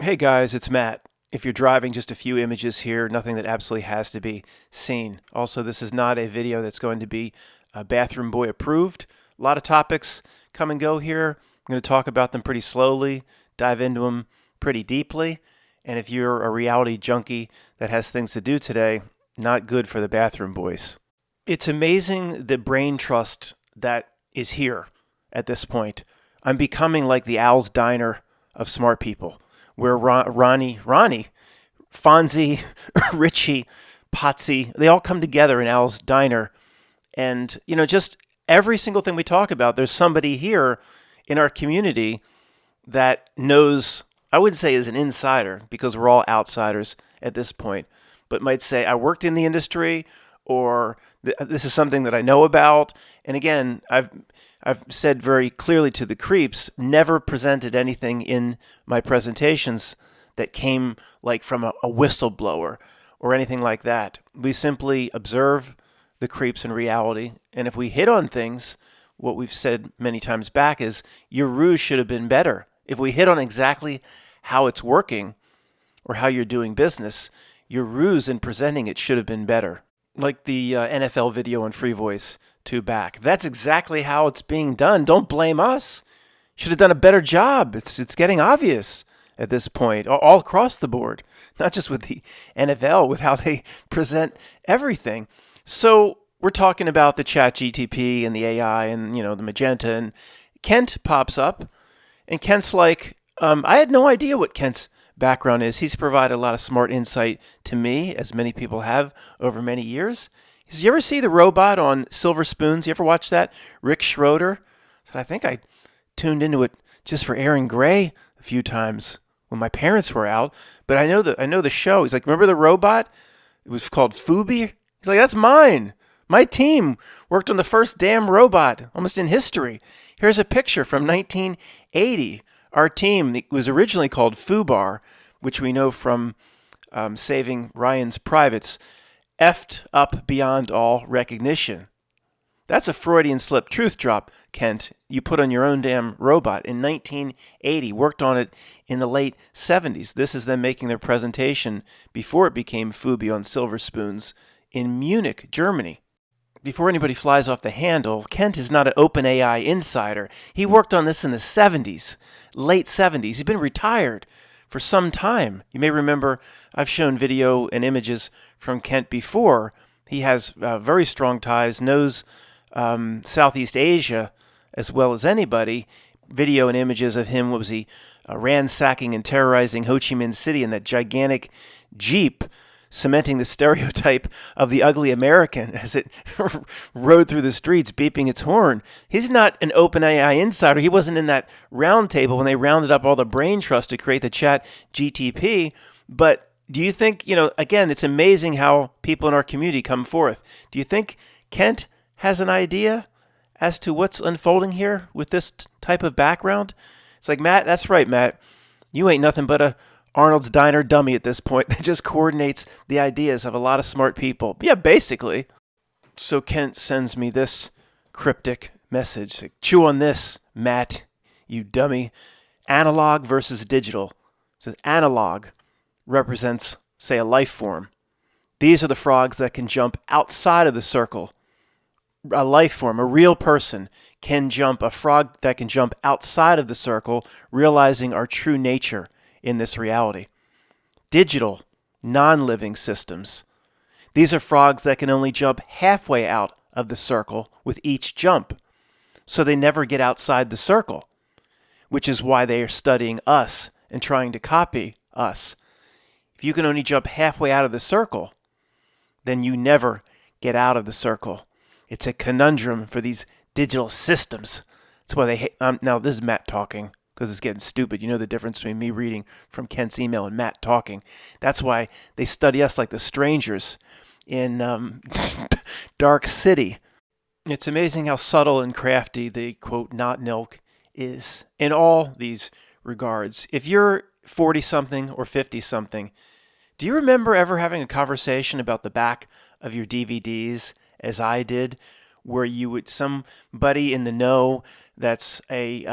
Hey guys, it's Matt. If you're driving, just a few images here, nothing that absolutely has to be seen. Also, this is not a video that's going to be Bathroom Boy approved. A lot of topics come and go here. I'm going to talk about them pretty slowly, dive into them pretty deeply. And if you're a reality junkie that has things to do today, not good for the Bathroom Boys. It's amazing the brain trust that is here at this point. I'm becoming like the Al's Diner of smart people, where Ronnie, Fonzie, Richie, Potsy, they all come together in Al's Diner. And, just every single thing we talk about, there's somebody here in our community that knows, I wouldn't say is an insider because we're all outsiders at this point, but might say, I worked in the industry or this is something that I know about. And again, I've said very clearly to the creeps, never presented anything in my presentations that came like from a whistleblower or anything like that. We simply observe the creeps in reality. And if we hit on things, what we've said many times back is your ruse should have been better. If we hit on exactly how it's working or how you're doing business, your ruse in presenting it should have been better. Like the NFL video on Free Voice 2 back. If that's exactly how it's being done, don't blame us. Should have done a better job. It's getting obvious at this point, all across the board, not just with the NFL, with how they present everything. So we're talking about the Chat GTP and the AI and the Magenta, and Kent pops up, and Kent's like, I had no idea what Kent's background is. He's provided a lot of smart insight to me, as many people have over many years. He says, you ever see the robot on Silver Spoons? You ever watch that? Rick Schroeder? I said, I think I tuned into it just for Aaron Gray a few times when my parents were out, but I know the show. He's like, remember the robot? It was called Fubi. He's like, that's mine. My team worked on the first damn robot almost in history. Here's a picture from 1980. Our team was originally called FUBAR, which we know from Saving Ryan's Privates, effed up beyond all recognition. That's a Freudian slip. Truth drop, Kent. You put on your own damn robot in 1980, worked on it in the late 70s. This is them making their presentation before it became Fubi on Silver Spoons in Munich, Germany. Before anybody flies off the handle, Kent is not an OpenAI insider. He worked on this in the 70s, late 70s. He's been retired for some time. You may remember I've shown video and images from Kent before. He has very strong ties, knows Southeast Asia as well as anybody. Video and images of him, what was he, ransacking and terrorizing Ho Chi Minh City in that gigantic Jeep, cementing the stereotype of the ugly American as it rode through the streets, beeping its horn. He's not an OpenAI insider. He wasn't in that round table when they rounded up all the brain trust to create the Chat GTP. But do you think, again, it's amazing how people in our community come forth. Do you think Kent has an idea as to what's unfolding here with this type of background? It's like, Matt, that's right, Matt. You ain't nothing but a Arnold's Diner dummy at this point that just coordinates the ideas of a lot of smart people. Yeah, basically. So Kent sends me this cryptic message. Like, chew on this, Matt, you dummy. Analog versus digital. So analog represents, say, a life form. These are the frogs that can jump outside of the circle. A life form, a real person, can jump, a frog that can jump outside of the circle, realizing our true nature in this reality. Digital, non-living systems. These are frogs that can only jump halfway out of the circle with each jump. So they never get outside the circle, which is why they are studying us and trying to copy us. If you can only jump halfway out of the circle, then you never get out of the circle. It's a conundrum for these digital systems. That's why they hate. Now, this is Matt talking because it's getting stupid. You know the difference between me reading from Kent's email and Matt talking. That's why they study us like the strangers in Dark City. It's amazing how subtle and crafty the, quote, not milk is in all these regards. If you're 40-something or 50-something, do you remember ever having a conversation about the back of your DVDs, as I did, where you would, somebody in the know that's a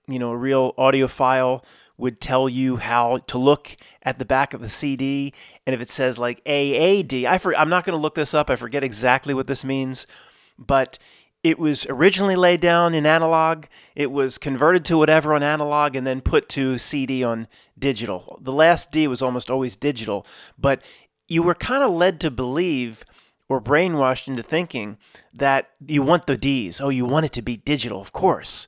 real audiophile would tell you how to look at the back of the CD, and if it says like AAD, I'm not going to look this up. I forget exactly what this means, but it was originally laid down in analog. It was converted to whatever on analog and then put to CD on digital. The last D was almost always digital, but you were kind of led to believe or brainwashed into thinking that you want the Ds. Oh, you want it to be digital, of course.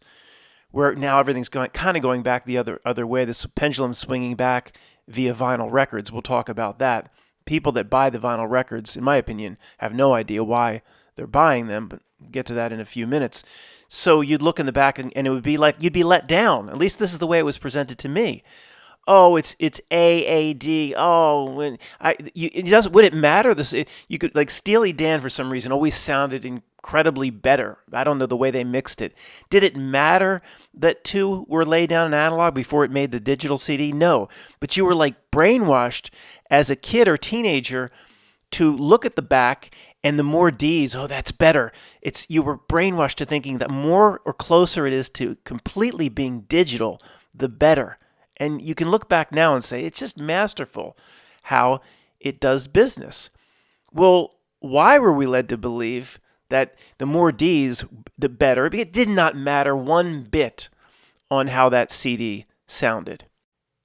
Where now everything's going back the other way. This pendulum swinging back via vinyl records. We'll talk about that. People that buy the vinyl records, in my opinion, have no idea why they're buying them, but we'll get to that in a few minutes. So you'd look in the back and it would be like you'd be let down. At least this is the way it was presented to me. Oh, it's AAD. Oh, it doesn't. Would it matter? You could like Steely Dan for some reason always sounded incredibly better. I don't know the way they mixed it. Did it matter that two were laid down in analog before it made the digital CD? No, but you were like brainwashed as a kid or teenager to look at the back. And the more Ds, oh, that's better. You were brainwashed to thinking that more or closer it is to completely being digital, the better. And you can look back now and say, it's just masterful how it does business. Well, why were we led to believe that the more Ds, the better? It did not matter one bit on how that CD sounded.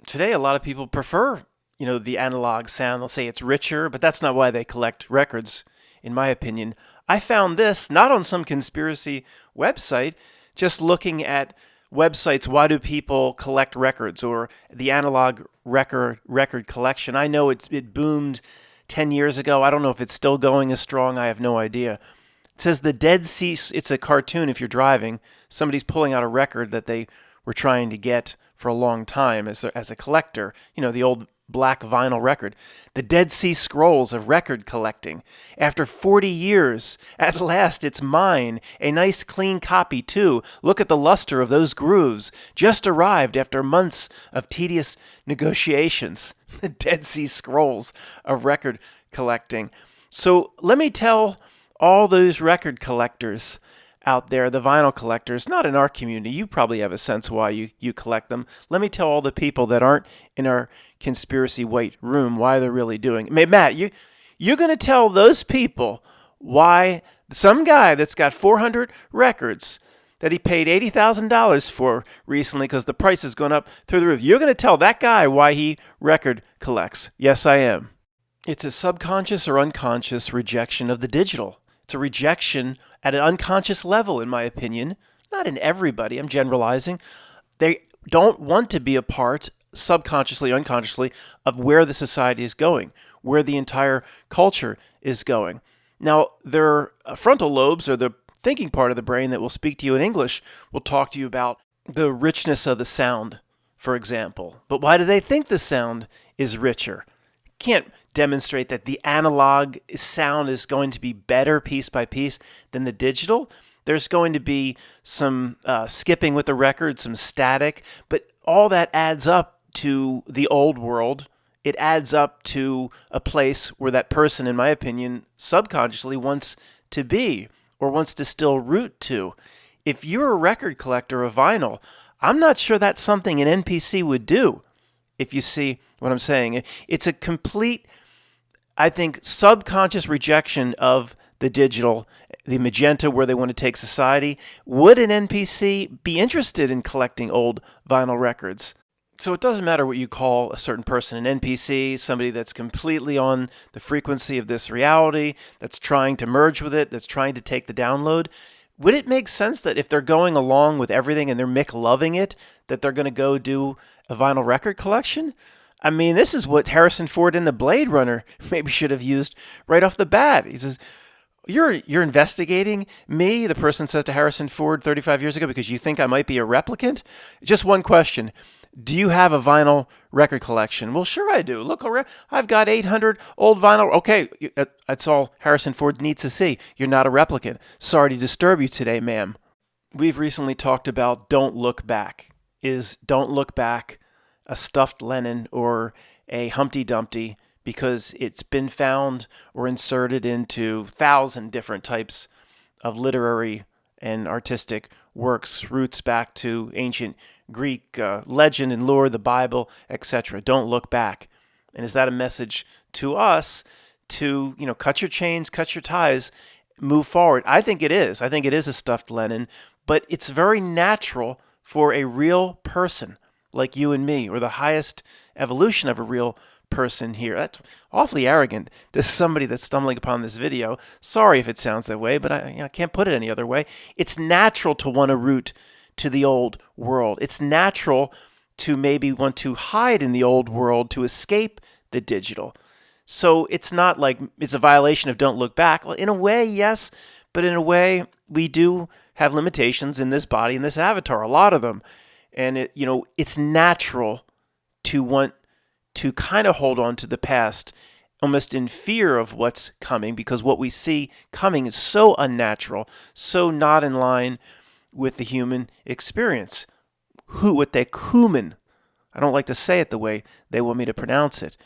Today, a lot of people prefer, the analog sound. They'll say it's richer, but that's not why they collect records, in my opinion. I found this not on some conspiracy website, just looking at websites, why do people collect records, or the analog record collection. I know it boomed 10 years ago. I don't know if it's still going as strong. I have no idea. It says the Dead Sea, it's a cartoon if you're driving. Somebody's pulling out a record that they were trying to get for a long time as a collector, the old black vinyl record. The Dead Sea Scrolls of record collecting. After 40 years, at last it's mine. A nice clean copy too. Look at the luster of those grooves. Just arrived after months of tedious negotiations. The Dead Sea Scrolls of record collecting. So let me tell all those record collectors out there, the vinyl collectors, not in our community. You probably have a sense why you collect them. Let me tell all the people that aren't in our conspiracy white room why they're really doing it. Matt, you're going to tell those people why some guy that's got 400 records that he paid $80,000 for recently because the price has gone up through the roof. You're going to tell that guy why he record collects. Yes, I am. It's a subconscious or unconscious rejection of the digital. It's a rejection at an unconscious level, in my opinion. Not in everybody, I'm generalizing. They don't want to be a part, subconsciously, unconsciously, of where the society is going, where the entire culture is going. Now, their frontal lobes, or the thinking part of the brain that will speak to you in English, will talk to you about the richness of the sound, for example. But why do they think the sound is richer? Can't demonstrate that the analog sound is going to be better piece by piece than the digital. There's going to be some skipping with the record, some static, but all that adds up to the old world. It adds up to a place where that person, in my opinion, subconsciously wants to be or wants to still root to. If you're a record collector of vinyl, I'm not sure that's something an NPC would do. If you see what I'm saying, it's a complete, I think, subconscious rejection of the digital, the magenta, where they want to take society. Would an NPC be interested in collecting old vinyl records? So it doesn't matter what you call a certain person, an NPC, somebody that's completely on the frequency of this reality, that's trying to merge with it, that's trying to take the download. Would it make sense that if they're going along with everything and they're Mick-loving it, that they're going to go do a vinyl record collection? I mean, this is what Harrison Ford in the Blade Runner maybe should have used right off the bat. He says, You're investigating me, the person says to Harrison Ford 35 years ago, because you think I might be a replicant? Just one question. Do you have a vinyl record collection? Well, sure I do. Look, I've got 800 old vinyl. Okay, that's all Harrison Ford needs to see. You're not a replicant. Sorry to disturb you today, ma'am. We've recently talked about Don't Look Back. Is Don't Look Back a stuffed Lennon or a Humpty Dumpty because it's been found or inserted into 1,000 different types of literary and artistic works, roots back to ancient Greek legend and lore, the Bible, etc. Don't look back. And is that a message to us to, cut your chains, cut your ties, move forward? I think it is. I think it is a stuffed Lenin, but it's very natural for a real person like you and me, or the highest evolution of a real person here. That's awfully arrogant to somebody that's stumbling upon this video. Sorry if it sounds that way, but I can't put it any other way. It's natural to want to root to the old world. It's natural to maybe want to hide in the old world to escape the digital. So it's not like it's a violation of don't look back. Well, in a way, yes, but in a way, we do have limitations in this body, in this avatar, a lot of them. And it's natural to want to kind of hold on to the past, almost in fear of what's coming, because what we see coming is so unnatural, so not in line with the human experience. What they human. I don't like to say it the way they want me to pronounce it.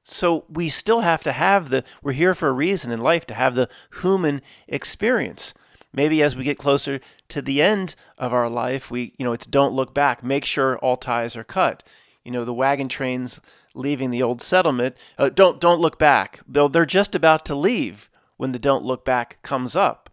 So we still have to have we're here for a reason in life, to have the human experience. Maybe as we get closer to the end of our life, it's don't look back. Make sure all ties are cut. The wagon trains leaving the old settlement. Don't look back. They're just about to leave when the don't look back comes up.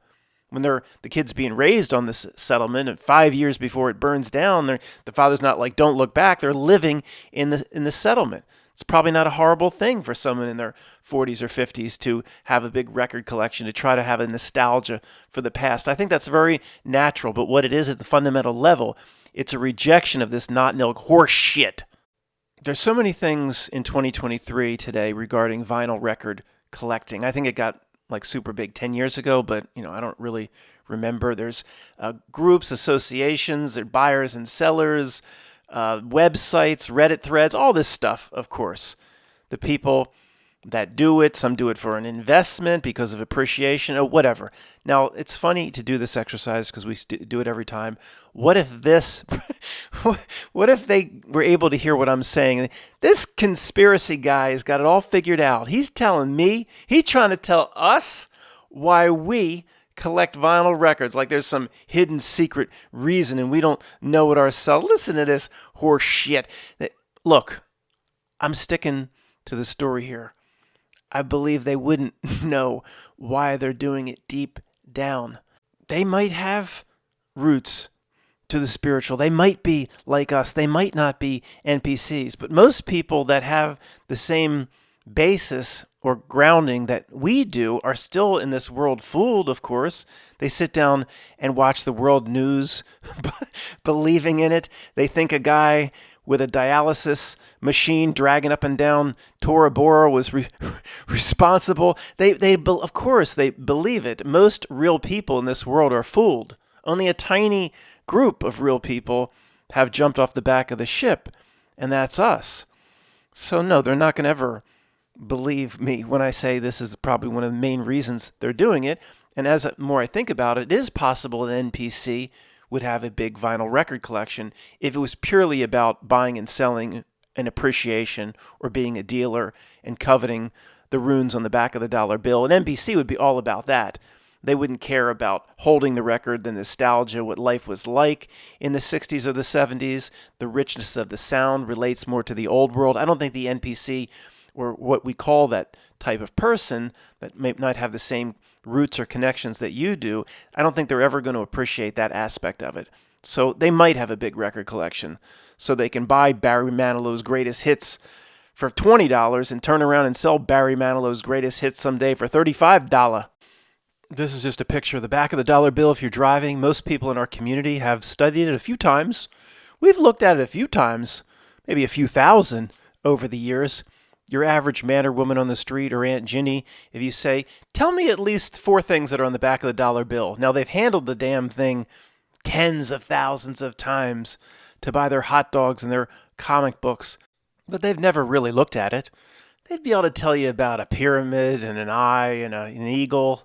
When the kids being raised on this settlement, and 5 years before it burns down, the father's not like don't look back. They're living in the settlement. It's probably not a horrible thing for someone in their 40s or 50s to have a big record collection, to try to have a nostalgia for the past. I think that's very natural, but what it is at the fundamental level, it's a rejection of this not-nilk horse shit. There's so many things in 2023 today regarding vinyl record collecting. I think it got like super big 10 years ago, but I don't really remember. There's groups, associations, there are buyers and sellers, websites, Reddit threads, all this stuff, of course. The people that do it, some do it for an investment because of appreciation or whatever. Now, it's funny to do this exercise because we do it every time. What if what if they were able to hear what I'm saying? This conspiracy guy has got it all figured out. He's telling me, he's trying to tell us why we collect vinyl records, like there's some hidden secret reason and we don't know it ourselves. Listen to this horse shit. Look, I'm sticking to the story here. I believe they wouldn't know why they're doing it deep down. They might have roots to the spiritual. They might be like us. They might not be NPCs. But most people that have the same basis or grounding that we do are still in this world fooled, of course. They sit down and watch the world news, believing in it. They think a guy with a dialysis machine dragging up and down Tora Bora was responsible. Of course, they believe it. Most real people in this world are fooled. Only a tiny group of real people have jumped off the back of the ship, and that's us. So no, they're not going to ever believe me when I say this is probably one of the main reasons they're doing it. And as more I think about it, it is possible an NPC would have a big vinyl record collection if it was purely about buying and selling an appreciation or being a dealer and coveting the runes on the back of the dollar bill. An NPC would be all about that. They wouldn't care about holding the record, the nostalgia, what life was like in the 60s or the 70s. The richness of the sound relates more to the old world. I don't think the NPC, or what we call that type of person that may not have the same roots or connections that you do, I don't think they're ever going to appreciate that aspect of it. So they might have a big record collection so they can buy Barry Manilow's greatest hits for $20 and turn around and sell Barry Manilow's greatest hits someday for $35. This is just a picture of the back of the dollar bill if you're driving. Most people in our community have studied it a few times. We've looked at it a few times, maybe a few thousand over the years. Your average man or woman on the street, or Aunt Ginny, if you say, tell me at least 4 things that are on the back of the dollar bill. Now, they've handled the damn thing tens of thousands of times to buy their hot dogs and their comic books, but they've never really looked at it. They'd be able to tell you about a pyramid and an eye and an eagle.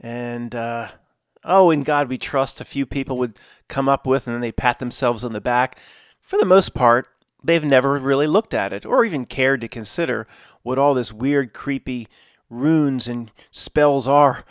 And, in God we trust, a few people would come up with, and then they pat themselves on the back. For the most part, they've never really looked at it or even cared to consider what all this weird, creepy runes and spells are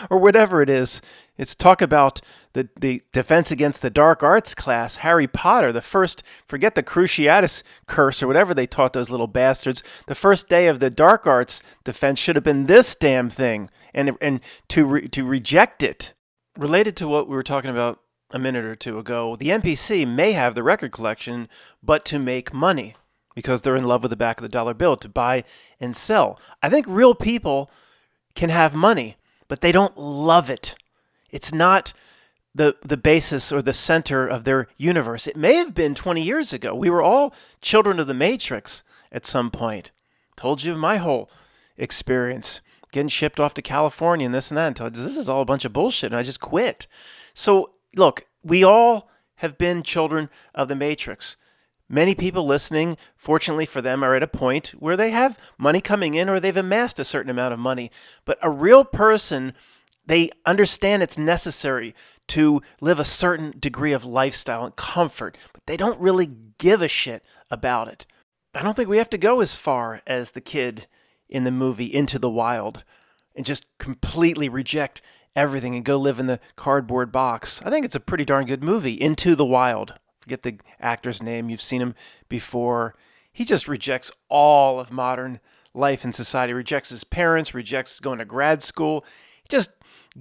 or whatever it is. It's talk about the Defense Against the Dark Arts class, Harry Potter, the first, forget the Cruciatus curse or whatever they taught those little bastards. The first day of the dark arts defense should have been this damn thing, and to reject it. Related to what we were talking about a minute or two ago, the NPC may have the record collection, but to make money because they're in love with the back of the dollar bill, to buy and sell. I think real people can have money, but they don't love it. It's not the basis or the center of their universe. It may have been 20 years ago. We were all children of the Matrix at some point. Told you my whole experience. Getting shipped off to California and this and that. And told you, this is all a bunch of bullshit, and I just quit. So, look, we all have been children of the Matrix. Many people listening, fortunately for them, are at a point where they have money coming in or they've amassed a certain amount of money. But a real person, they understand it's necessary to live a certain degree of lifestyle and comfort, but they don't really give a shit about it. I don't think we have to go as far as the kid in the movie Into the Wild and just completely reject everything and go live in the cardboard box. I think it's a pretty darn good movie, Into the Wild. Forget the actor's name. You've seen him before. He just rejects all of modern life and society, rejects his parents, rejects going to grad school. He just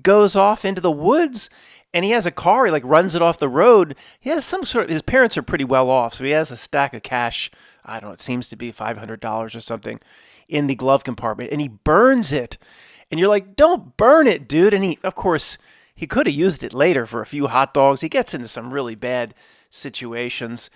goes off into the woods, and he has a car. He runs it off the road. He has some sort of, his parents are pretty well off, so he has a stack of cash. I don't know, it seems to be $500 or something in the glove compartment, and he burns it. And you're like, don't burn it, dude. And he, of course, he could have used it later for a few hot dogs. He gets into some really bad situations.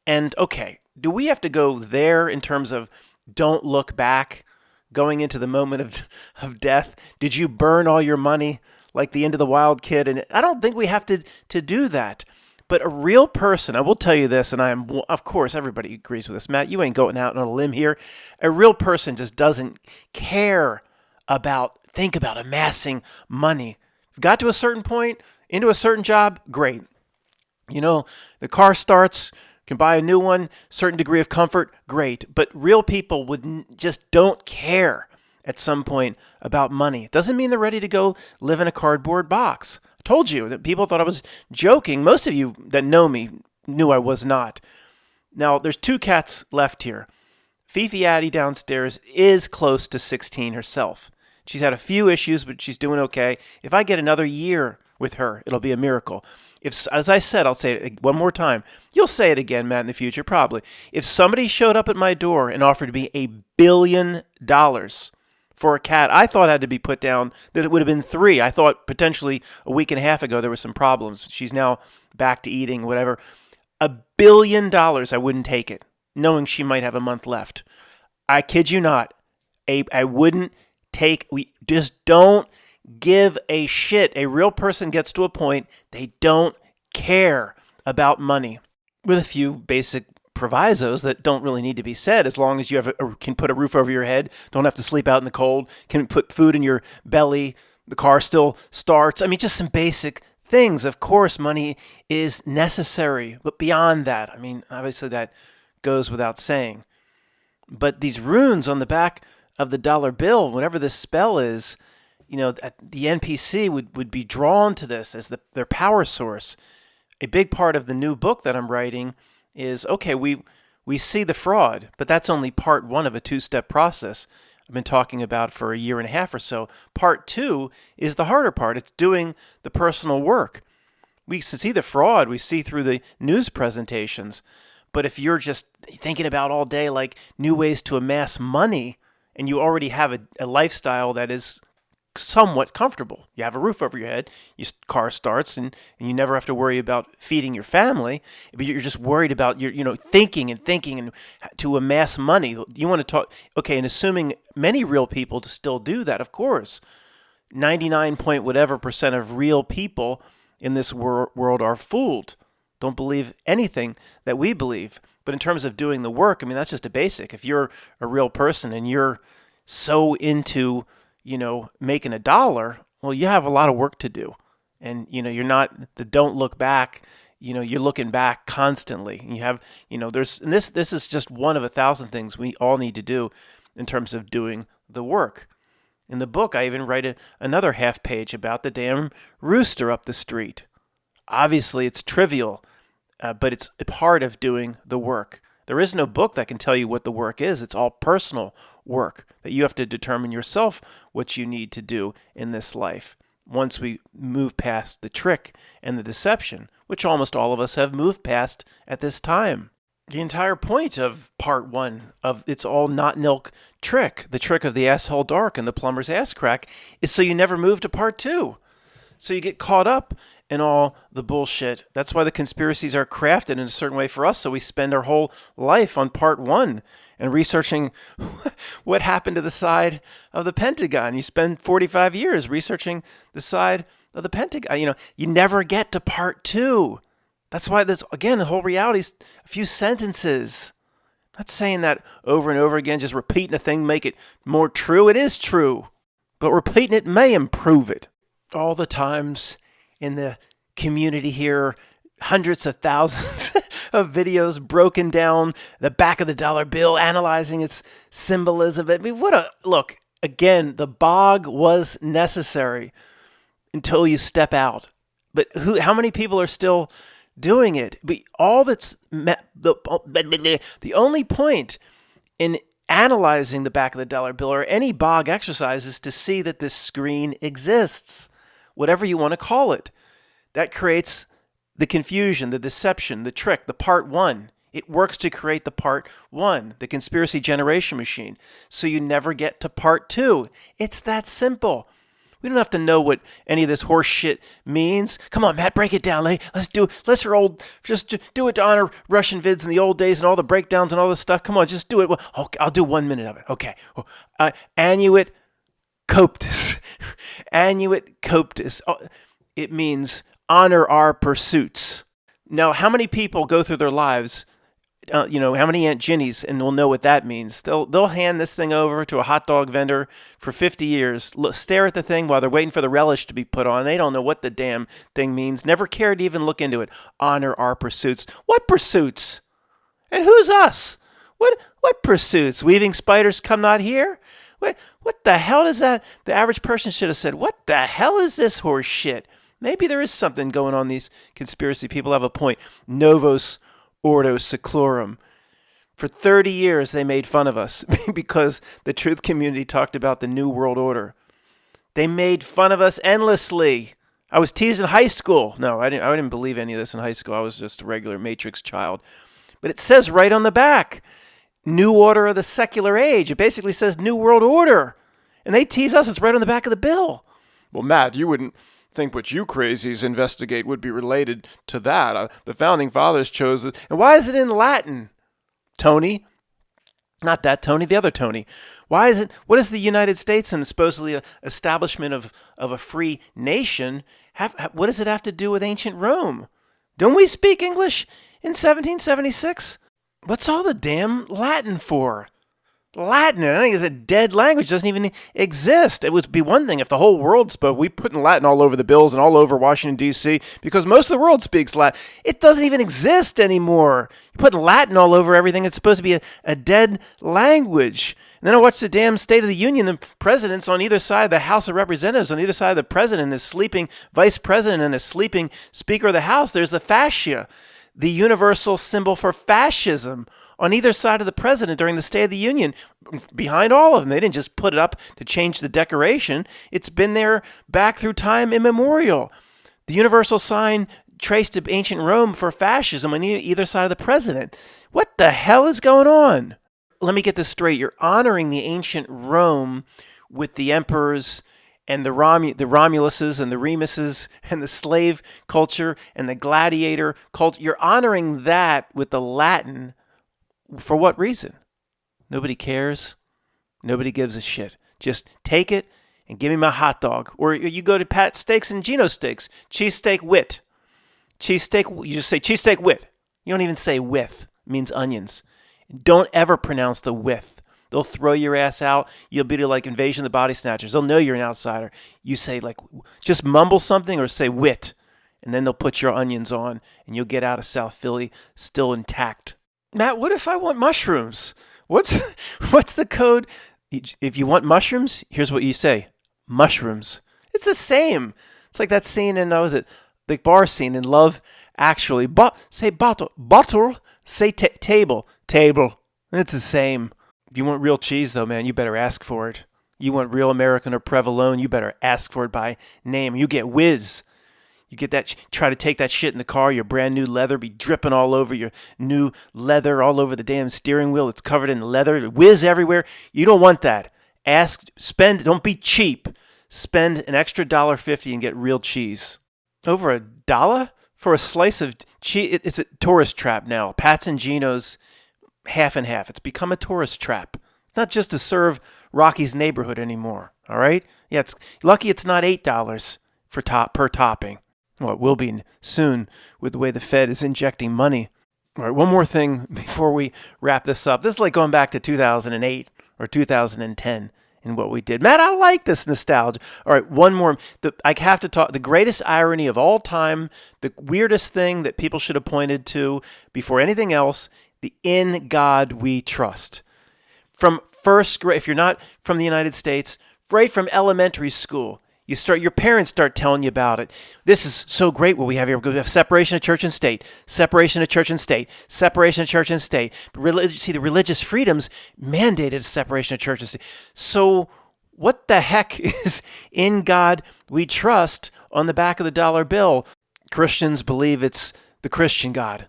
And okay, do we have to go there in terms of don't look back, going into the moment of death? Did you burn all your money like the Into the Wild kid? And I don't think we have to do that. But a real person, I will tell you this, and I am, of course, everybody agrees with this. Matt, you ain't going out on a limb here. A real person just doesn't care think about amassing money. If you got to a certain point, into a certain job, great. You know, the car starts, can buy a new one, certain degree of comfort, great. But real people just don't care at some point about money. It doesn't mean they're ready to go live in a cardboard box. I told you that people thought I was joking. Most of you that know me knew I was not. Now, there's two cats left here. Fifi Addie downstairs is close to 16 herself. She's had a few issues, but she's doing okay. If I get another year with her, it'll be a miracle. If, as I said, I'll say it one more time. You'll say it again, Matt, in the future, probably. If somebody showed up at my door and offered me $1 billion for a cat, I thought had to be put down, that it would have been 3. I thought potentially a week and a half ago there were some problems. She's now back to eating, whatever. $1 billion, I wouldn't take it, knowing she might have a month left. I kid you not. I wouldn't take, we just don't give a shit. A real person gets to a point, they don't care about money. With a few basic provisos that don't really need to be said, as long as you can put a roof over your head, don't have to sleep out in the cold, can put food in your belly, the car still starts. I mean, just some basic things. Of course, money is necessary, but beyond that, I mean, obviously that goes without saying. But these runes on the back of the dollar bill, whatever this spell is, you know, the NPC would be drawn to this as their power source. A big part of the new book that I'm writing is, okay, we see the fraud, but that's only part 1 of a 2-step process I've been talking about for a year and a half or so. Part 2 is the harder part. It's doing the personal work. We see the fraud, we see through the news presentations, but if you're just thinking about all day like new ways to amass money, and you already have a lifestyle that is somewhat comfortable. You have a roof over your head, your car starts, and you never have to worry about feeding your family, but you're just worried about thinking and to amass money. You want to talk, okay, and assuming many real people to still do that, of course. 99 point whatever percent of real people in this world are fooled. Don't believe anything that we believe. But in terms of doing the work, I mean, that's just a basic. If you're a real person and you're so into, making $1, well, you have a lot of work to do. And, you're not, don't look back, you're looking back constantly. And you have, this is just one of 1,000 things we all need to do in terms of doing the work. In the book, I even write another half page about the damn rooster up the street. Obviously, it's trivial, but it's a part of doing the work. There is no book that can tell you what the work is. It's all personal work that you have to determine yourself what you need to do in this life. Once we move past the trick and the deception, which almost all of us have moved past at this time. The entire point of part one of It's All Not Nilk Trick, the trick of the asshole dark and the plumber's ass crack, is so you never move to part two. So you get caught up in all the bullshit. That's why the conspiracies are crafted in a certain way for us. So we spend our whole life on part one and researching what happened to the side of the Pentagon. You spend 45 years researching the side of the Pentagon. You never get to part two. That's why again, the whole reality is a few sentences. Not saying that over and over again, just repeating a thing, make it more true. It is true. But repeating it may improve it. All the times in the community here, hundreds of thousands of videos broken down the back of the dollar bill, analyzing its symbolism. I mean, look, again, the bog was necessary until you step out. But how many people are still doing it? But the only point in analyzing the back of the dollar bill or any bog exercise is to see that this screen exists, whatever you want to call it. That creates the confusion, the deception, the trick, the part one. It works to create the part one, the conspiracy generation machine. So you never get to part two. It's that simple. We don't have to know what any of this horse shit means. Come on, Matt, break it down. Let's do it to honor Russian vids in the old days and all the breakdowns and all this stuff. Come on, just do it. Well, okay, I'll do 1 minute of it. Okay. Annuit coptis. Annuit coptis. It means honor our pursuits. Now, how many people go through their lives, how many Aunt Ginnies, and we'll know what that means. They'll hand this thing over to a hot dog vendor for 50 years, stare at the thing while they're waiting for the relish to be put on. They don't know what the damn thing means, never cared to even look into it. Honor our pursuits. What pursuits? And who's us? What pursuits? Weaving spiders come not here? What the hell is that? The average person should have said, what the hell is this horse shit? Maybe there is something going on. These conspiracy people have a point. Novus Ordo Seclorum. For 30 years, they made fun of us because the truth community talked about the New World Order. They made fun of us endlessly. I was teased in high school. No, I didn't believe any of this in high school. I was just a regular Matrix child. But it says right on the back, New Order of the Secular Age. It basically says New World Order. And they tease us. It's right on the back of the bill. Well, Matt, you wouldn't think what you crazies investigate would be related to that. The founding fathers chose it. And why is it in Latin, Tony? Not that Tony, the other Tony. What is the United States and supposedly a establishment of a free nation, what does it have to do with ancient Rome? Don't we speak English in 1776? What's all the damn Latin for? Latin, I think, is a dead language. It doesn't even exist. It would be one thing if the whole world spoke. We put in Latin all over the bills and all over Washington, D.C., because most of the world speaks Latin. It doesn't even exist anymore. You put Latin all over everything. It's supposed to be a dead language. And then I watch the damn State of the Union. The president's on either side of the House of Representatives. On either side of the president is sleeping vice president and a sleeping Speaker of the House. There's the fascia, the universal symbol for fascism, on either side of the president during the State of the Union, behind all of them. They didn't just put it up to change the decoration. It's been there back through time immemorial. The universal sign traced to ancient Rome for fascism on either side of the president. What the hell is going on? Let me get this straight. You're honoring the ancient Rome with the emperors and the Romuluses and the Remuses and the slave culture and the gladiator culture. You're honoring that with the Latin. For what reason? Nobody cares. Nobody gives a shit. Just take it and give me my hot dog. Or you go to Pat Steaks and Geno Steaks. Cheesesteak wit. Cheesesteak, you just say cheesesteak wit. You don't even say with. It means onions. Don't ever pronounce the with. They'll throw your ass out. You'll be like Invasion of the Body Snatchers. They'll know you're an outsider. You say just mumble something or say wit. And then they'll put your onions on and you'll get out of South Philly still intact. Matt, what if I want mushrooms? What's the code? If you want mushrooms, here's what you say: mushrooms. It's the same. It's like that scene in, was it the bar scene in Love Actually? Say bottle, say table, table. It's the same. If you want real cheese, though, man, you better ask for it. You want real American or Provolone, you better ask for it by name. You get Whiz. You get that, try to take that shit in the car, your brand new leather be dripping all over your new leather, all over the damn steering wheel. It's covered in leather, Whiz everywhere. You don't want that. Spend, don't be cheap. Spend an extra $1.50 and get real cheese. Over $1 for a slice of cheese? It's a tourist trap now. Pat's and Geno's, half and half. It's become a tourist trap. It's not just to serve Rocky's neighborhood anymore. All right? Yeah, it's lucky it's not $8 per topping. Well, it will be soon with the way the Fed is injecting money. All right, one more thing before we wrap this up. This is like going back to 2008 or 2010 in what we did. Matt, I like this nostalgia. All right, one more. I have to talk. The greatest irony of all time, the weirdest thing that people should have pointed to before anything else, the "In God We Trust." From first grade, if you're not from the United States, right from elementary school, your parents start telling you about it. This is so great what we have here. We have separation of church and state, separation of church and state, separation of church and state. See, the religious freedoms mandated separation of church and state. So what the heck is "In God We Trust" on the back of the dollar bill? Christians believe it's the Christian God.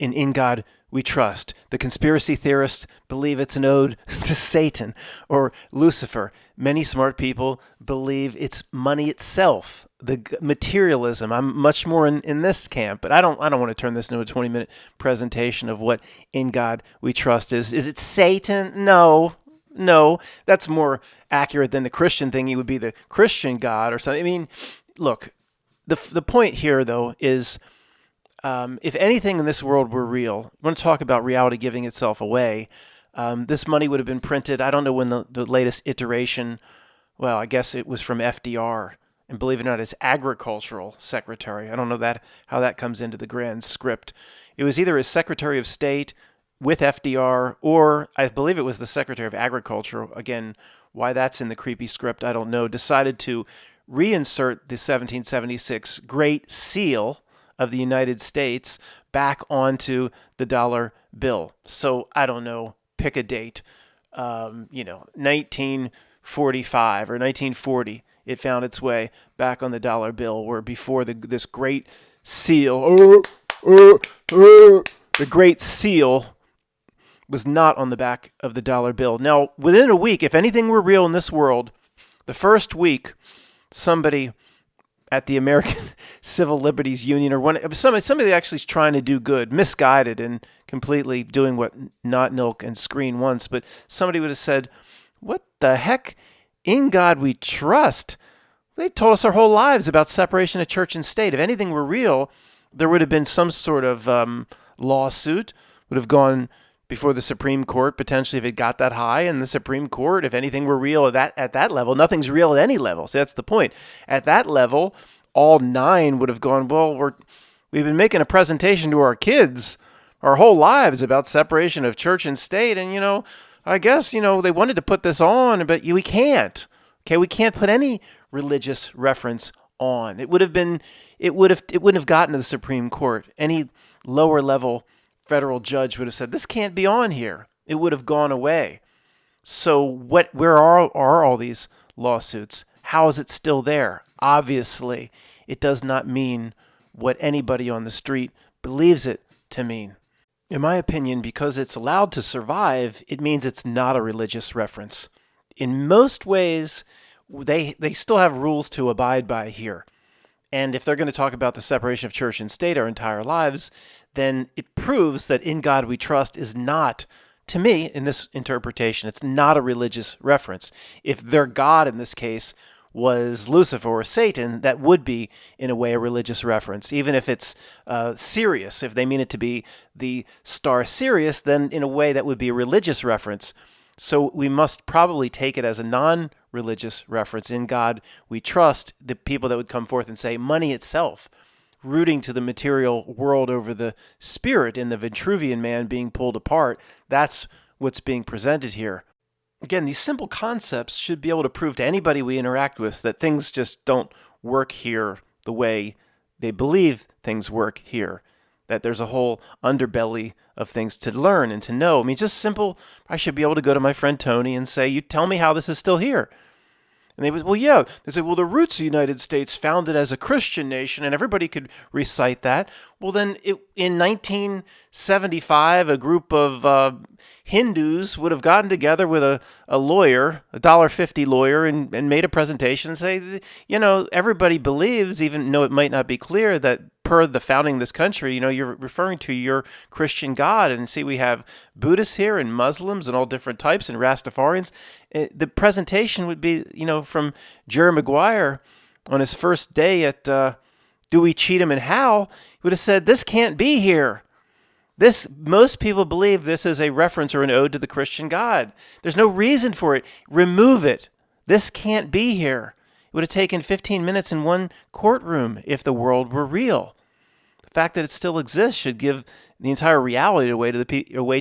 In God We Trust. The conspiracy theorists believe it's an ode to Satan or Lucifer. Many smart people believe it's money itself, the materialism. I'm much more in this camp, but I don't want to turn this into a 20-minute presentation of what "In God We Trust" is. Is it Satan? No, that's more accurate than the Christian thing. It would be the Christian God or something. I mean, look, the point here, though, is if anything in this world were real, I want to talk about reality giving itself away. This money would have been printed. I don't know when the latest iteration, well, I guess it was from FDR, and believe it or not, as agricultural secretary. I don't know how that comes into the grand script. It was either as Secretary of State with FDR, or I believe it was the Secretary of Agriculture. Again, why that's in the creepy script, I don't know. Decided to reinsert the 1776 Great Seal of the United States back onto the dollar bill. So I don't know, pick a date, 1945 or 1940, it found its way back on the dollar bill, where before this Great Seal, the Great Seal was not on the back of the dollar bill. Now, within a week, if anything were real in this world, the first week, somebody at the American Civil Liberties Union, or somebody actually is trying to do good, misguided and completely doing what Not Nilk and Screen wants, but somebody would have said, what the heck? In God We Trust. They told us our whole lives about separation of church and state. If anything were real, there would have been some sort of lawsuit, would have gone before the Supreme Court, potentially, if it got that high. And the Supreme Court, if anything were real at that level, nothing's real at any level. So that's the point. At that level, all 9 would have gone, well, we've been making a presentation to our kids our whole lives about separation of church and state. And, I guess, they wanted to put this on, but we can't. Okay, we can't put any religious reference on. It wouldn't have gotten to the Supreme Court. Any lower level federal judge would have said, this can't be on here. It would have gone away. So where are all these lawsuits? How is it still there? Obviously, it does not mean what anybody on the street believes it to mean. In my opinion, because it's allowed to survive, it means it's not a religious reference. In most ways, they still have rules to abide by here. And if they're going to talk about the separation of church and state our entire lives, then it proves that In God We Trust is not, to me, in this interpretation, it's not a religious reference. If their God in this case was Lucifer or Satan, that would be, in a way, a religious reference. Even if it's Sirius, if they mean it to be the star Sirius, then in a way that would be a religious reference. So we must probably take it as a non-religious reference. In God We Trust, the people that would come forth and say money itself, rooting to the material world over the spirit in the Vitruvian Man being pulled apart, that's what's being presented here. Again, these simple concepts should be able to prove to anybody we interact with that things just don't work here the way they believe things work here. That there's a whole underbelly of things to learn and to know. I mean, just simple, I should be able to go to my friend Tony and say, you tell me how this is still here. And they would, well, yeah. They said, well, the roots of the United States founded as a Christian nation, and everybody could recite that. Well, then in 1975, a group of Hindus would have gotten together with a lawyer, a $1.50 lawyer, and made a presentation and say, everybody believes, even though it might not be clear, that per the founding of this country, you're referring to your Christian God. And see, we have Buddhists here and Muslims and all different types and Rastafarians. The presentation would be, from Jerry Maguire on his first day at Dewey, Cheatham, and Howe. He would have said, this can't be here. Most people believe this is a reference or an ode to the Christian God. There's no reason for it. Remove it. This can't be here. It would have taken 15 minutes in one courtroom if the world were real. The fact that it still exists should give the entire reality away to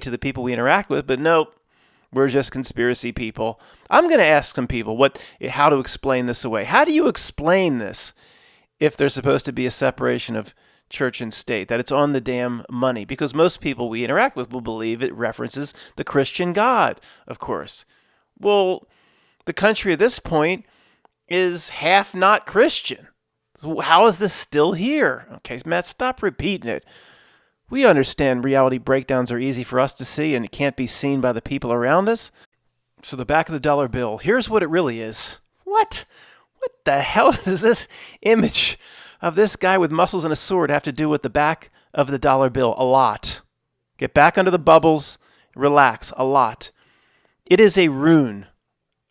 the people we interact with, but nope, we're just conspiracy people. I'm going to ask some people how to explain this away. How do you explain this if there's supposed to be a separation of church and state, that it's on the damn money? Because most people we interact with will believe it references the Christian God, of course. Well, the country at this point is half not Christian. So how is this still here? Okay, Matt, stop repeating it. We understand reality breakdowns are easy for us to see and it can't be seen by the people around us. So the back of the dollar bill, here's what it really is. What? What the hell does this image of this guy with muscles and a sword have to do with the back of the dollar bill? A lot. Get back under the bubbles. Relax. A lot. It is a rune,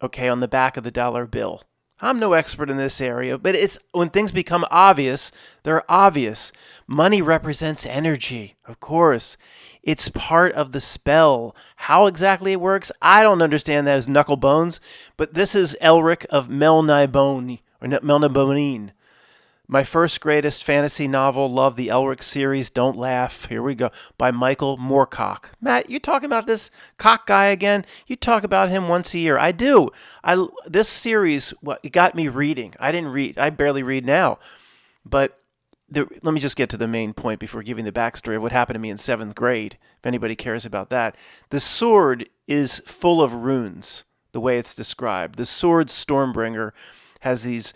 okay, on the back of the dollar bill. I'm no expert in this area, but it's when things become obvious, they're obvious. Money represents energy, of course. It's part of the spell. How exactly it works, I don't understand that as knuckle bones, but this is Elric of Melniboné. My first greatest fantasy novel, love the Elric series, don't laugh, here we go, by Michael Moorcock. Matt, you talking about this cock guy again? You talk about him once a year. I do. This series, it got me reading. I barely read now. But let me just get to the main point before giving the backstory of what happened to me in 7th grade, if anybody cares about that. The sword is full of runes, the way it's described. The sword Stormbringer has these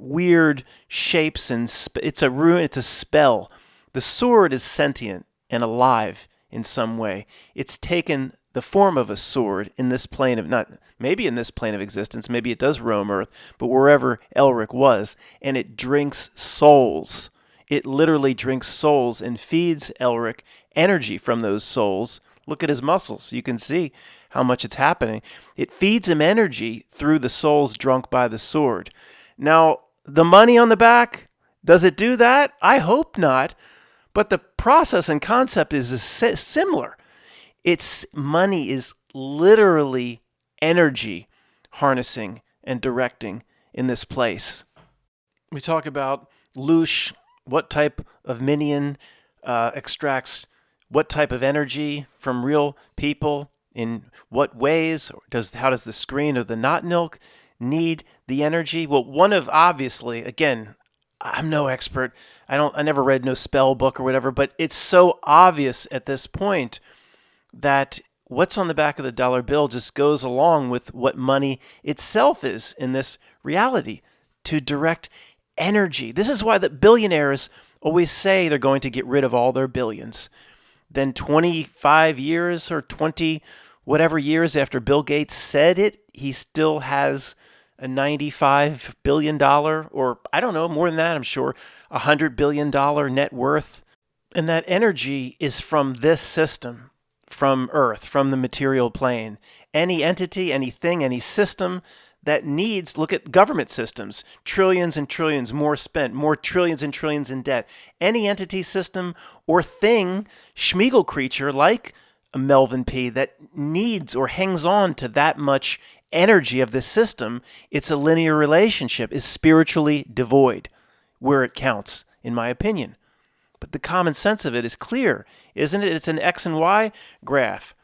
weird shapes, and it's a rune, it's a spell. The sword is sentient and alive in some way. It's taken the form of a sword in this plane of, not maybe in this plane of existence, maybe it does roam Earth, but wherever Elric was, and it drinks souls. It literally drinks souls and feeds Elric energy from those souls. Look at his muscles. You can see how much it's happening. It feeds him energy through the souls drunk by the sword. Now, the money on the back, does it do that? I hope not. But the process and concept is similar. Money is literally energy harnessing and directing in this place. We talk about Loosh, what type of minion extracts what type of energy from real people, in what ways. How does the screen of the Notnilk need the energy? Well, obviously, again, I'm no expert. I never read no spell book or whatever, but it's so obvious at this point that what's on the back of the dollar bill just goes along with what money itself is in this reality, to direct energy. This is why the billionaires always say they're going to get rid of all their billions. Then 25 years or 20 whatever years after Bill Gates said it, he still has a $95 billion, or I don't know, more than that, I'm sure, $100 billion net worth. And that energy is from this system, from Earth, from the material plane. Any entity, anything, any system that needs, look at government systems, trillions and trillions more spent, more trillions and trillions in debt. Any entity, system, or thing, Schmiegel creature like a Melvin P. that needs or hangs on to that much energy of this system, it's a linear relationship, is spiritually devoid where it counts, in my opinion. But the common sense of it is clear, isn't it? It's an X and Y graph.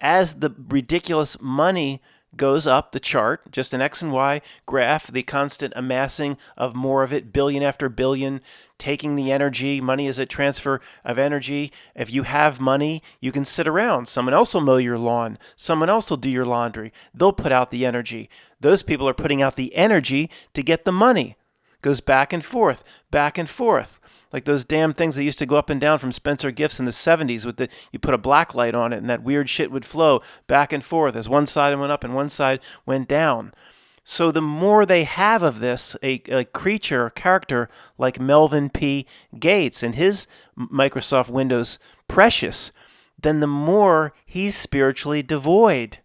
As the ridiculous money goes up the chart, just an X and Y graph, the constant amassing of more of it, billion after billion, taking the energy. Money is a transfer of energy. If you have money, you can sit around. Someone else will mow your lawn. Someone else will do your laundry. They'll put out the energy. Those people are putting out the energy to get the money. Goes back and forth, back and forth. Like those damn things that used to go up and down from Spencer Gifts in the 70s with you put a black light on it and that weird shit would flow back and forth as one side went up and one side went down. So the more they have of this, a creature, a character like Melvin P. Gates and his Microsoft Windows Precious, then the more he's spiritually devoid.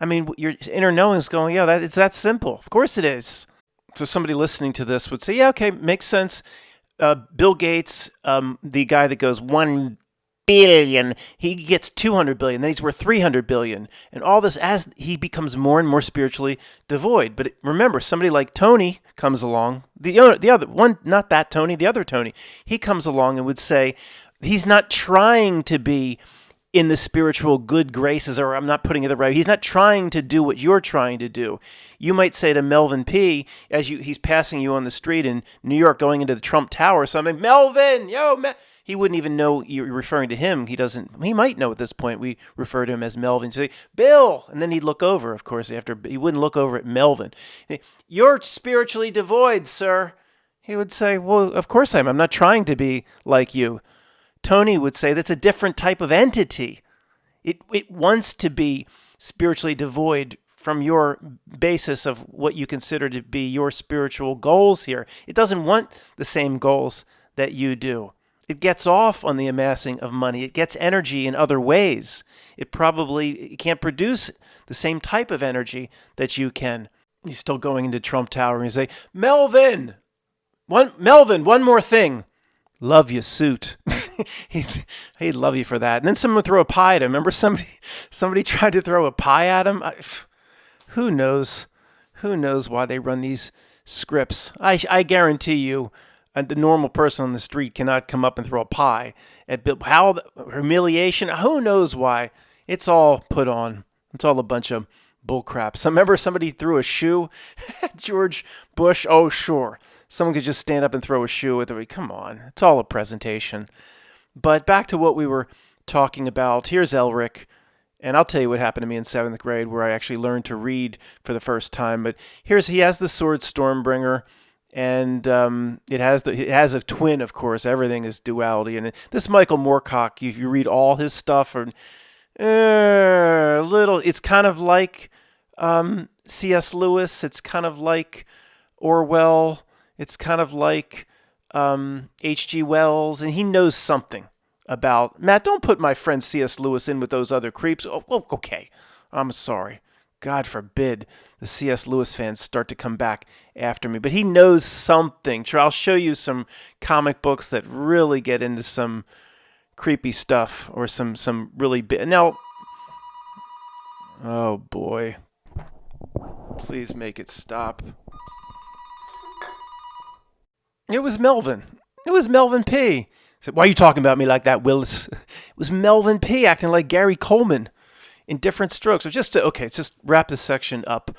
I mean, your inner knowing is going, yeah, it's that simple. Of course it is. So somebody listening to this would say, yeah, okay, makes sense. Bill Gates, the guy that goes 1 billion, he gets 200 billion, then he's worth 300 billion. And all this as he becomes more and more spiritually devoid. But remember, somebody like Tony comes along, the other one, not that Tony, the other Tony, he comes along and would say he's not trying to be in the spiritual good graces, or I'm not putting it right. He's not trying to do what you're trying to do. You might say to Melvin P., as he's passing you on the street in New York going into the Trump Tower or something, Melvin, he wouldn't even know you're referring to him. He might know at this point. We refer to him as Melvin. So, Bill, and then he'd look over, of course, he wouldn't look over at Melvin. You're spiritually devoid, sir. He would say, well, of course I am. I'm not trying to be like you. Tony would say that's a different type of entity. It wants to be spiritually devoid from your basis of what you consider to be your spiritual goals here. It doesn't want the same goals that you do. It gets off on the amassing of money. It gets energy in other ways. It can't produce the same type of energy that you can. He's still going into Trump Tower and you say, Melvin, one more thing. Love your suit. He'd love you for that. And then someone would throw a pie at him. Remember somebody tried to throw a pie at him? Who knows? Who knows why they run these scripts? I guarantee you, the normal person on the street cannot come up and throw a pie at Bill. Humiliation? Who knows why? It's all put on. It's all a bunch of bullcrap. So remember somebody threw a shoe at George Bush? Oh, sure. Someone could just stand up and throw a shoe at it. Come on. It's all a presentation. But back to what we were talking about. Here's Elric. And I'll tell you what happened to me in 7th grade where I actually learned to read for the first time. But he has the sword Stormbringer. And it has a twin, of course. Everything is duality. And this Michael Moorcock, you read all his stuff, it's kind of like C.S. Lewis. It's kind of like Orwell. It's kind of like H.G. Wells, and he knows something about... Matt, don't put my friend C.S. Lewis in with those other creeps. Oh, okay. I'm sorry. God forbid the C.S. Lewis fans start to come back after me. But he knows something. I'll show you some comic books that really get into some creepy stuff or some really big... Now, oh boy. Please make it stop. It was Melvin. It was Melvin P. I said, why are you talking about me like that, Willis? It was Melvin P. acting like Gary Coleman in different strokes. So just wrap this section up.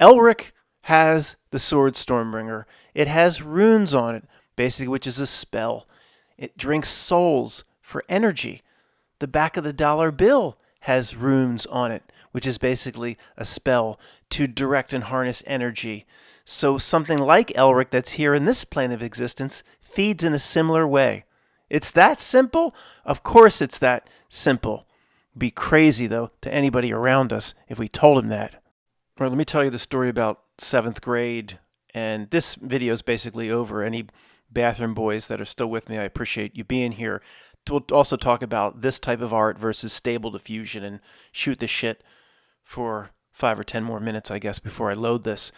Elric has the sword Stormbringer. It has runes on it, basically, which is a spell. It drinks souls for energy. The back of the dollar bill has runes on it, which is basically a spell to direct and harness energy. So something like Elric that's here in this plane of existence feeds in a similar way. It's that simple? Of course it's that simple. Be crazy, though, to anybody around us if we told him that. All right, let me tell you the story about 7th grade. And this video is basically over. Any bathroom boys that are still with me, I appreciate you being here. We'll also talk about this type of art versus stable diffusion and shoot the shit for 5 or 10 more minutes, I guess, before I load this.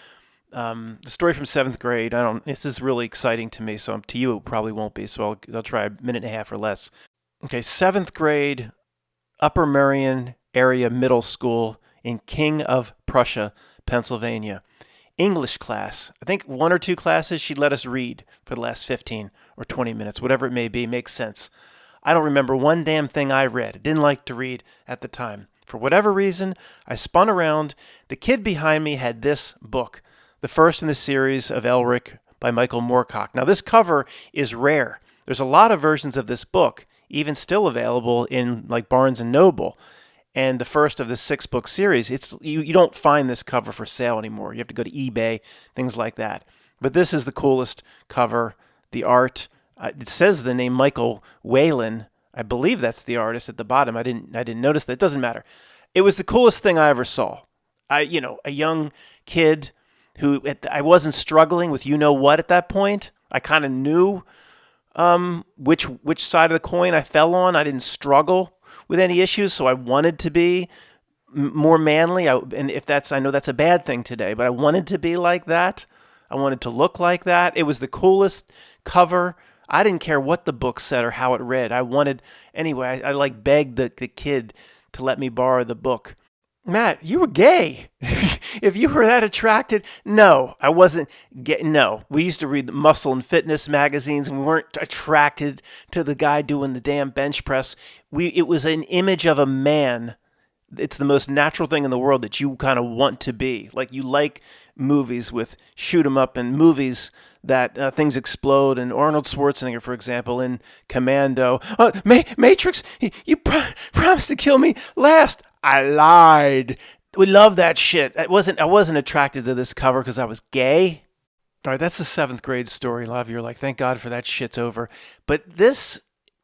The story from 7th grade, this is really exciting to me, so to you it probably won't be, so I'll try a minute and a half or less. Okay, 7th grade, Upper Merion Area Middle School in King of Prussia, Pennsylvania. English class. I think 1 or 2 classes she let us read for the last 15 or 20 minutes, whatever it may be, makes sense. I don't remember one damn thing I read. I didn't like to read at the time. For whatever reason, I spun around. The kid behind me had this book, the first in the series of Elric by Michael Moorcock. Now, this cover is rare. There's a lot of versions of this book, even still available in like Barnes and Noble. And the first of the 6-book series, you don't find this cover for sale anymore. You have to go to eBay, things like that. But this is the coolest cover. The art, it says the name Michael Whelan. I believe that's the artist at the bottom. I didn't notice that. It doesn't matter. It was the coolest thing I ever saw. A young kid who I wasn't struggling with what at that point. I kind of knew which side of the coin I fell on. I didn't struggle with any issues, so I wanted to be more manly. I know that's a bad thing today, but I wanted to be like that. I wanted to look like that. It was the coolest cover. I didn't care what the book said or how it read. I begged the kid to let me borrow the book. Matt, you were gay. If you were that attracted, no, I wasn't gay. No, we used to read the muscle and fitness magazines, and we weren't attracted to the guy doing the damn bench press. It was an image of a man. It's the most natural thing in the world that you kind of want to be. Like you like movies with shoot 'em up and movies that things explode. And Arnold Schwarzenegger, for example, in Commando, Matrix, you promised to kill me last. I lied. We love that shit. I wasn't attracted to this cover because I was gay. All right, that's the 7th grade story. A lot of you are like, thank God for that shit's over. But this,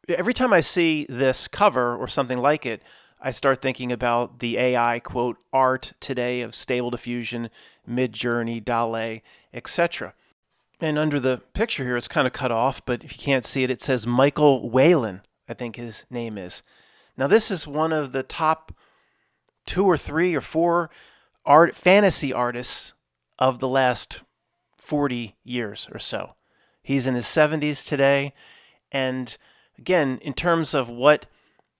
every time I see this cover or something like it, I start thinking about the AI, quote, art today of Stable Diffusion, Midjourney, DALL-E, etc. And under the picture here, it's kind of cut off, but if you can't see it, it says Michael Whelan, I think his name is. Now, this is one of the top 2 or 3 or 4 fantasy artists of the last 40 years or so. He's in his 70s today. And again, in terms of what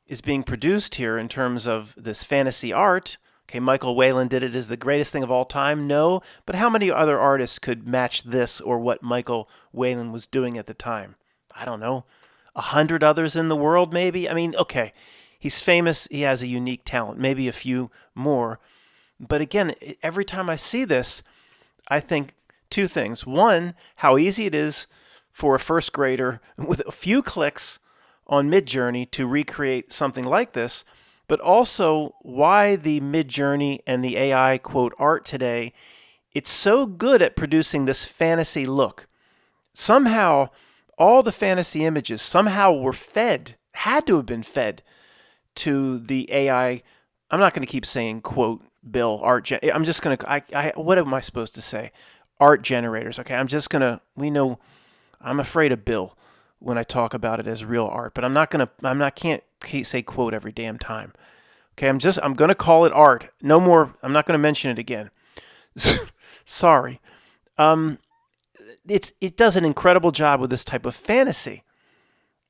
is being produced here, in terms of this fantasy art, okay, Michael Whelan did it as the greatest thing of all time. No, but how many other artists could match this or what Michael Whelan was doing at the time? I don't know. 100 others in the world, maybe? I mean, okay. He's famous. He has a unique talent, maybe a few more. But again, every time I see this, I think 2 things. One, how easy it is for a first grader with a few clicks on Midjourney to recreate something like this, but also why the Midjourney and the AI, quote, art today, it's so good at producing this fantasy look. Somehow, all the fantasy images somehow were had to have been fed to the AI. I'm not going to keep saying, quote, Bill, I'm just going to, what am I supposed to say? Art generators. Okay, I'm afraid of Bill when I talk about it as real art, but can't say quote every damn time. Okay, I'm going to call it art. No more, I'm not going to mention it again. Sorry. It does an incredible job with this type of fantasy.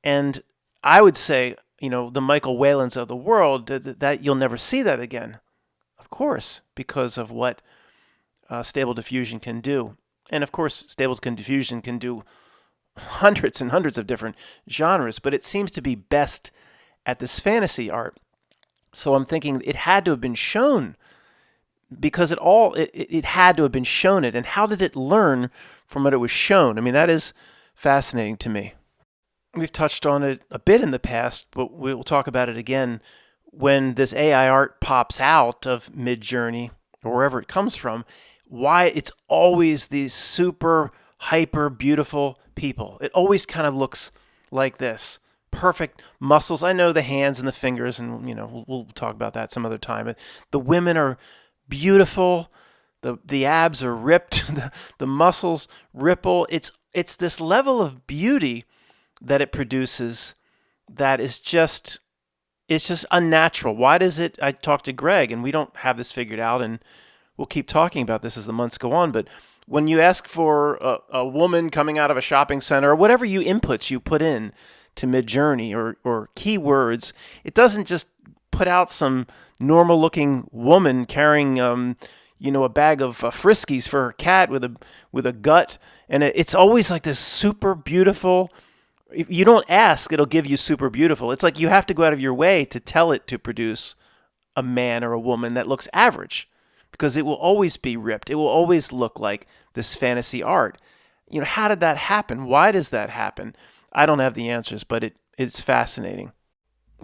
And I would say, the Michael Whelans of the world, that you'll never see that again. Of course, because of what Stable Diffusion can do. And of course, Stable Diffusion can do hundreds and hundreds of different genres, but it seems to be best at this fantasy art. So I'm thinking it had to have been shown, because it had to have been shown it. And how did it learn from what it was shown? I mean, that is fascinating to me. We've touched on it a bit in the past, but we'll talk about it again. When this AI art pops out of Midjourney, or wherever it comes from, why it's always these super hyper beautiful people. It always kind of looks like this. Perfect muscles. I know the hands and the fingers, and we'll talk about that some other time. But the women are beautiful. The abs are ripped. The muscles ripple. It's this level of beauty that it produces that is just unnatural. Why does it? I talked to Greg, and we don't have this figured out, and we'll keep talking about this as the months go on. But when you ask for a woman coming out of a shopping center, or whatever inputs you put in to Midjourney or keywords, it doesn't just put out some normal-looking woman carrying a bag of Friskies for her cat with a gut, and it's always like this super beautiful. If you don't ask, it'll give you super beautiful. It's like you have to go out of your way to tell it to produce a man or a woman that looks average, because it will always be ripped. It will always look like this fantasy art. How did that happen? Why does that happen? I don't have the answers, but it's fascinating.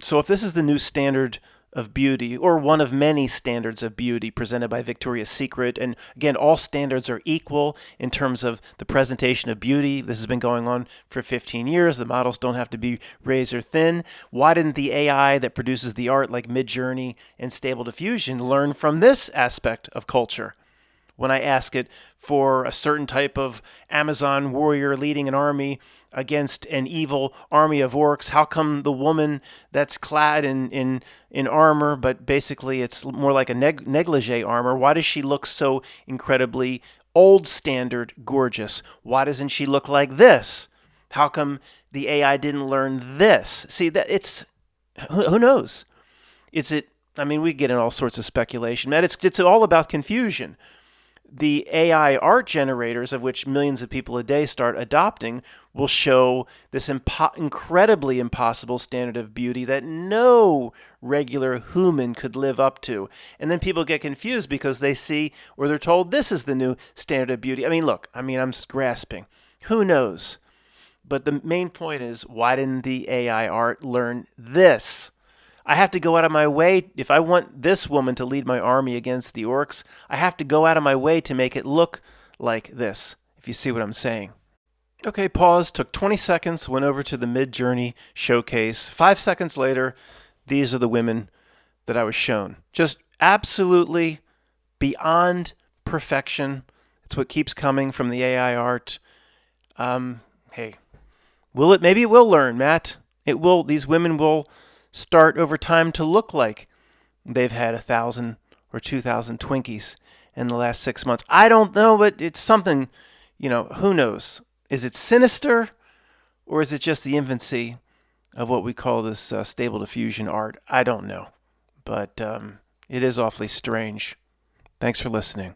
So if this is the new standard of beauty, or one of many standards of beauty presented by Victoria's Secret, and again, all standards are equal in terms of the presentation of beauty. This has been going on for 15 years. The models don't have to be razor thin. Why didn't the AI that produces the art like Midjourney and Stable Diffusion learn from this aspect of culture? When I ask it for a certain type of Amazon warrior leading an army against an evil army of orcs, how come the woman that's clad in armor, but basically it's more like a negligee armor, why does she look so incredibly old standard gorgeous? Why doesn't she look like this? How come the AI didn't learn this? See, that who knows? We get in all sorts of speculation. Man, it's all about confusion. The AI art generators, of which millions of people a day start adopting, will show this incredibly impossible standard of beauty that no regular human could live up to. And then people get confused because they see, or they're told, this is the new standard of beauty. I'm grasping. Who knows? But the main point is, why didn't the AI art learn this? I have to go out of my way. If I want this woman to lead my army against the orcs, I have to go out of my way to make it look like this, if you see what I'm saying. Okay, pause, took 20 seconds, went over to the Midjourney showcase. 5 seconds later, these are the women that I was shown. Just absolutely beyond perfection. It's what keeps coming from the AI art. Hey, maybe it will learn, Matt. It will. These women will start over time to look like they've had 1,000 or 2,000 Twinkies in the last 6 months. I don't know, but it's something, who knows? Is it sinister, or is it just the infancy of what we call this Stable Diffusion art? I don't know, but it is awfully strange. Thanks for listening.